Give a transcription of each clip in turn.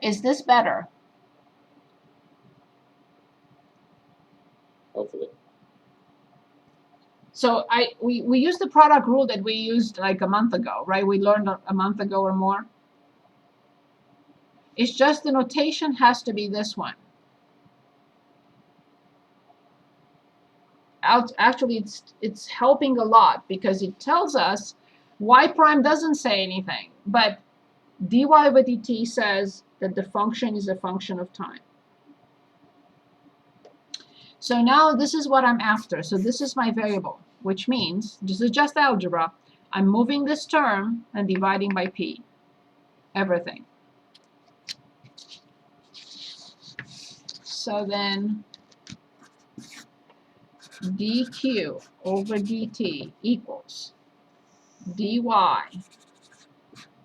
Is this better? Hopefully. So we use the product rule that we used like a month ago, right? We learned a month ago or more. It's just the notation has to be this one. Actually, it's helping a lot because it tells us y prime doesn't say anything, but dy over dt says that the function is a function of time. So now this is what I'm after. So this is my variable, which means this is just algebra. I'm moving this term and dividing by p, everything. So then dq over dt equals dy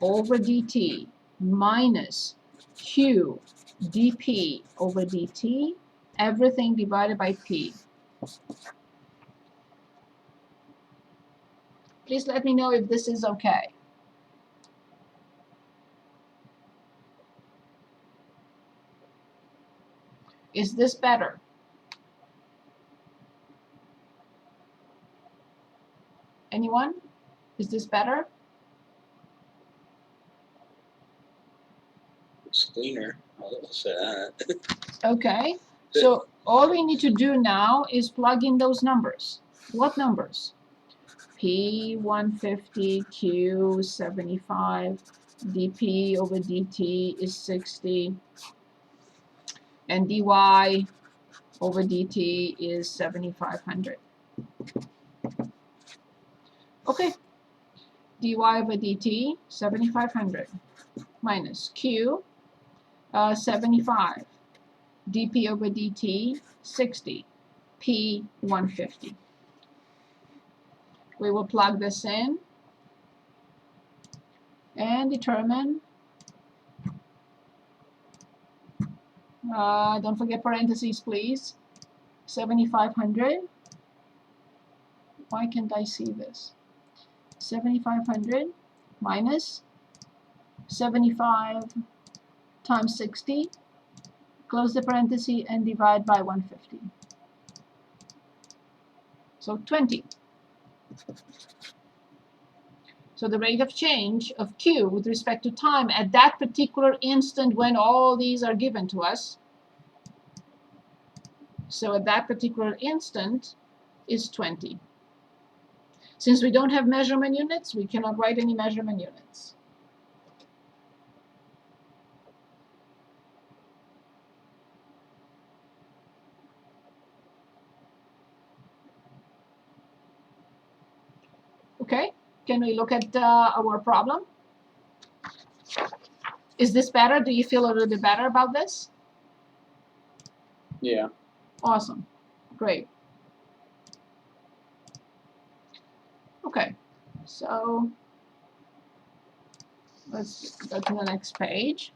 over dt minus q dp over dt, everything divided by p. Please let me know if this is okay. Is this better? Anyone? Is this better? It's cleaner. I'll say that. Okay. So all we need to do now is plug in those numbers. What numbers? P150, Q75, dP over dt is 60, and dy over dt is 7,500. Okay, dy over dt, 7,500, minus Q, 75, dP over dt, 60, P, 150. We will plug this in and determine, don't forget parentheses please, 7,500. Why can't I see this? 7,500 minus 75 times 60, close the parenthesis and divide by 150. So 20. So the rate of change of Q with respect to time at that particular instant when all these are given to us, so at that particular instant is 20. Since we don't have measurement units, we cannot write any measurement units. Okay, can we look at our problem? Is this better? Do you feel a little bit better about this? Yeah. Awesome. Great. Okay, so let's go to the next page.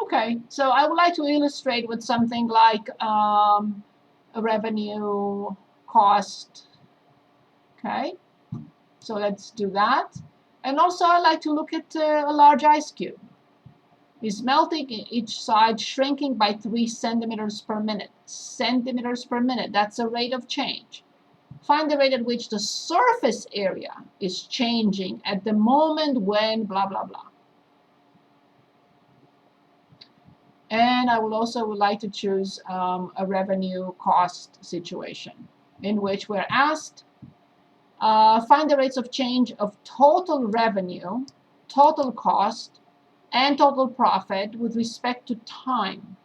Okay, so I would like to illustrate with something like a revenue cost. Okay, so let's do that. And also I like to look at a large ice cube. Is melting each side shrinking by 3 centimeters per minute. Centimeters per minute, that's a rate of change. Find the rate at which the surface area is changing at the moment when blah, blah, blah. And I would also like to choose a revenue cost situation in which we're asked, find the rates of change of total revenue, total cost, and total profit with respect to time.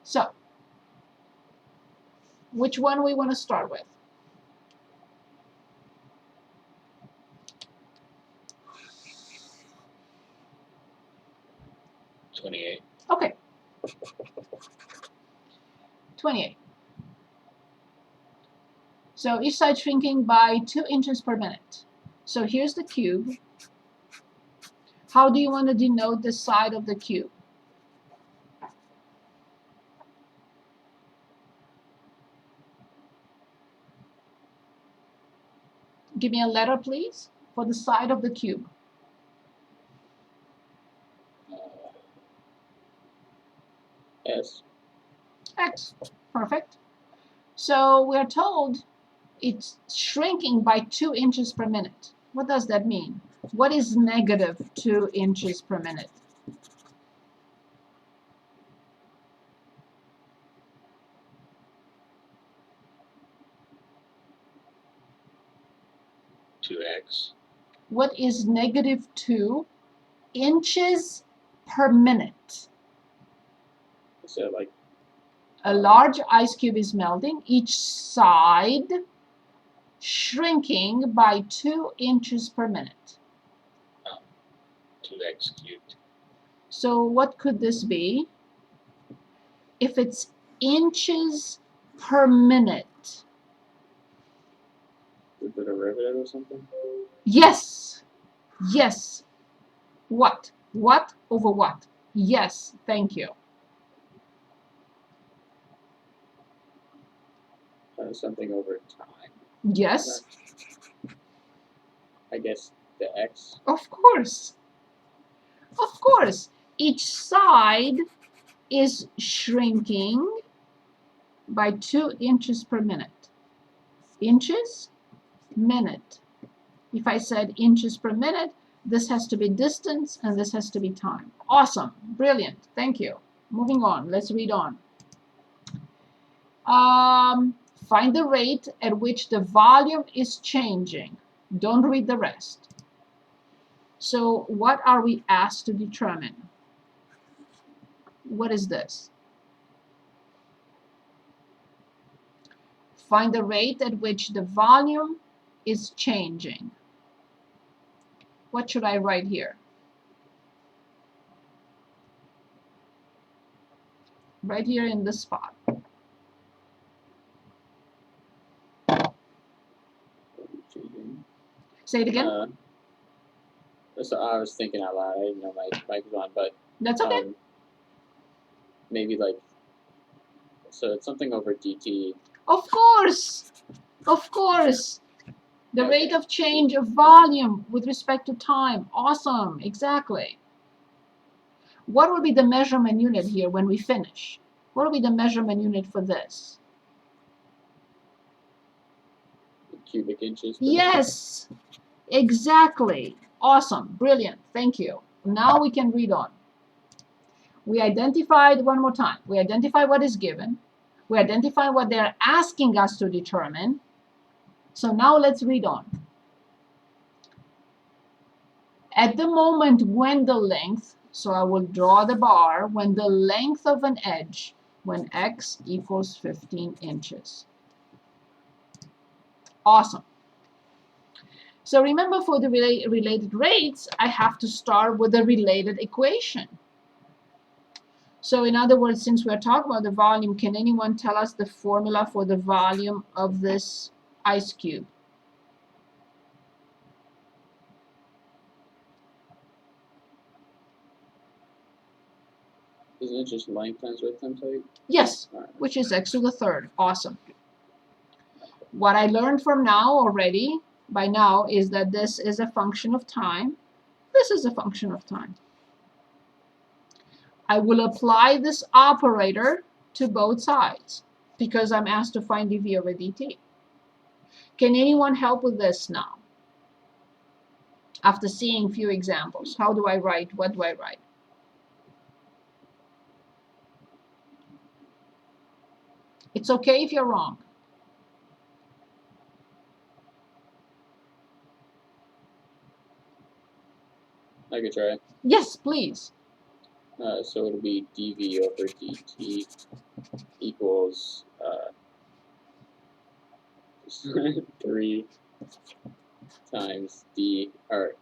So, which one we want to start with? $28. Okay. 28. So each side shrinking by 2 inches per minute. So here's the cube. How do you want to denote the side of the cube? Give me a letter, please, for the side of the cube. S. X. Perfect. So we're told it's shrinking by 2 inches per minute. What does that mean? What is negative 2 inches per minute? Two X. What is negative 2 inches per minute? So like A large ice cube is melting, each side shrinking by 2 inches per minute. 2x cubed. So what could this be? If it's inches per minute. Is it a derivative or something? Yes. Yes. What? What over what? Yes. Thank you. Something over time. Yes. I guess the X. Of course. Of course. Each side is shrinking by 2 inches per minute. Inches, minute. If I said inches per minute, this has to be distance and this has to be time. Awesome. Brilliant. Thank you. Moving on. Let's read on. Find the rate at which the volume is changing. Don't read the rest. So what are we asked to determine? What is this? Find the rate at which the volume is changing. What should I write here? Right here in this spot. Say it again. So I was thinking out loud. I didn't know my mic was on, but That's okay. Maybe like, so it's something over dt. Of course. Of course. The Okay. rate of change of volume with respect to time. Awesome. Exactly. What will be the measurement unit here when we finish? What will be the measurement unit for this? Cubic inches. Yes. Exactly. Awesome. Brilliant. Thank you. Now we can read on. We identified, one more time, we identify what is given. We identify what they're asking us to determine. So now let's read on. At the moment when the length, so I will draw the bar, when the length of an edge, when x equals 15 inches. Awesome. So remember, for the related rates, I have to start with a related equation. So in other words, since we're talking about the volume, can anyone tell us the formula for the volume of this ice cube? Isn't it just length times width times height? Yes, which is x to the third. Awesome. What I learned from now already, by now, is that this is a function of time. This is a function of time. I will apply this operator to both sides because I'm asked to find dv over dt. Can anyone help with this now? After seeing a few examples, how do I write? What do I write? It's okay if you're wrong. I could try. Yes, please. So it'll be dv over dt equals 3 times d, or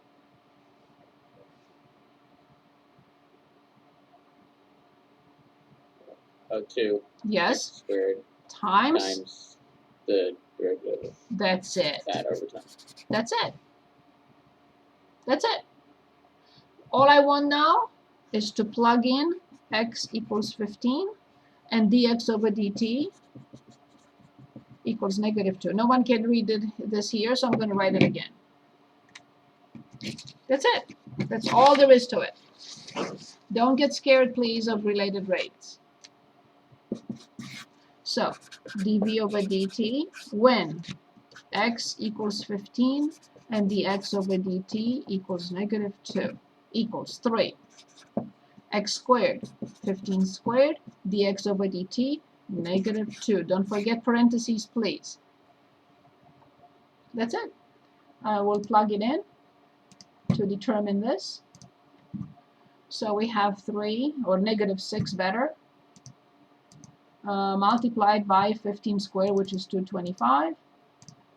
oh, 2 Yes. x squared Times. the derivative That's it. of that over time. That's it. That's it. All I want now is to plug in x equals 15 and dx over dt equals -2. No one can read this here, so I'm going to write it again. That's it. That's all there is to it. Don't get scared, please, of related rates. So dv over dt when x equals 15 and dx over dt equals -2 equals 3. X squared, 15 squared, dx over dt, -2. Don't forget parentheses, please. That's it. I will plug it in to determine this. So we have 3, or -6 better, multiplied by 15 squared, which is 225.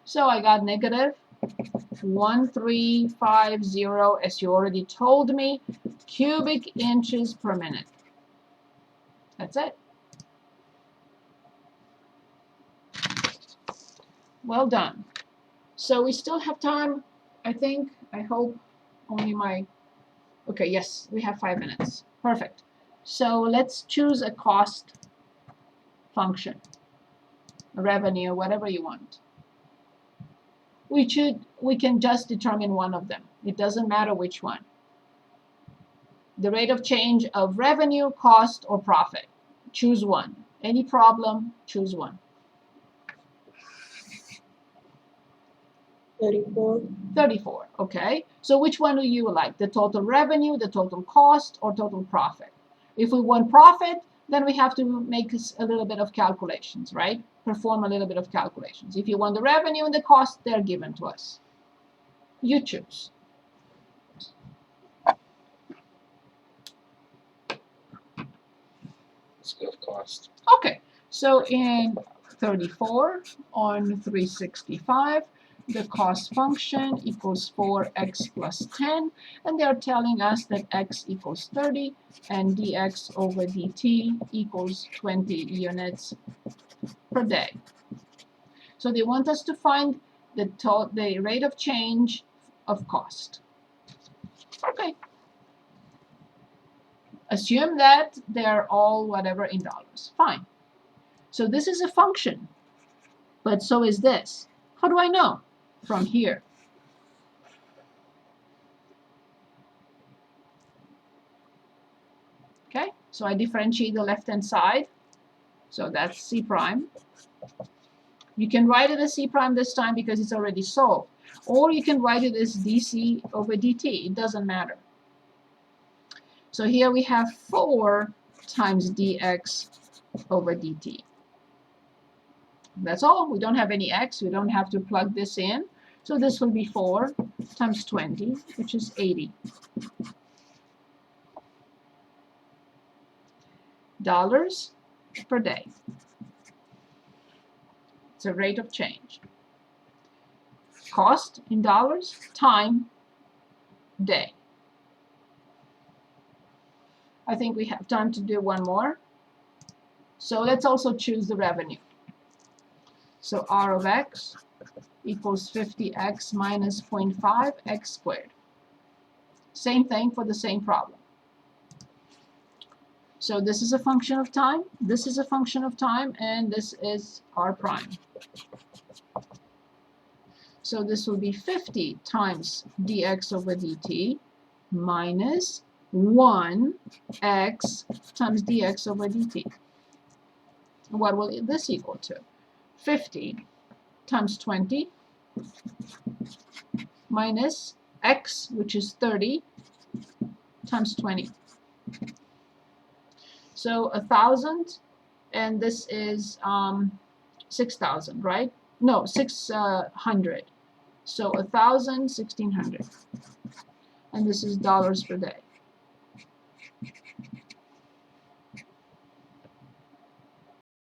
So I got -1350, as you already told me, cubic inches per minute. That's it. Well done. So we still have time, I think, I hope, only my, okay, yes, we have 5 minutes. Perfect. So let's choose a cost function, a revenue, whatever you want. We can just determine one of them. It doesn't matter which one. The rate of change of revenue, cost, or profit. Choose one. Any problem, choose one. 34. 34, okay. So which one do you like? The total revenue, the total cost, or total profit? If we want profit, then we have to make a little bit of calculations, right? Perform a little bit of calculations. If you want the revenue and the cost, they're given to us. You choose. Let's go with cost. Okay, so in 34 on 365, the cost function equals 4x plus 10, and they're telling us that x equals 30 and dx over dt equals 20 units per day. So they want us to find the rate of change of cost. Okay. Assume that they're all whatever in dollars. Fine. So this is a function, but so is this. How do I know? From here. Okay, so I differentiate the left-hand side. So that's C prime. You can write it as C prime this time because it's already solved. Or you can write it as dc over dt. It doesn't matter. So here we have 4 times dx over dt. That's all. We don't have any x. We don't have to plug this in. So this will be 4 times 20, which is 80. Dollars per day. It's a rate of change. Cost in dollars, time, day. I think we have time to do one more. So let's also choose the revenue. So R of x equals 50x minus 0.5 x squared. Same thing for the same problem. So this is a function of time, this is a function of time, and this is R prime. So this will be 50 times dx over dt minus 1x times dx over dt. What will this equal to? 50 times 20 minus x, which is 30, times 20. So 1,000, and this is 6,000, right? No, 600. So 1,000, 1,600. And this is dollars per day.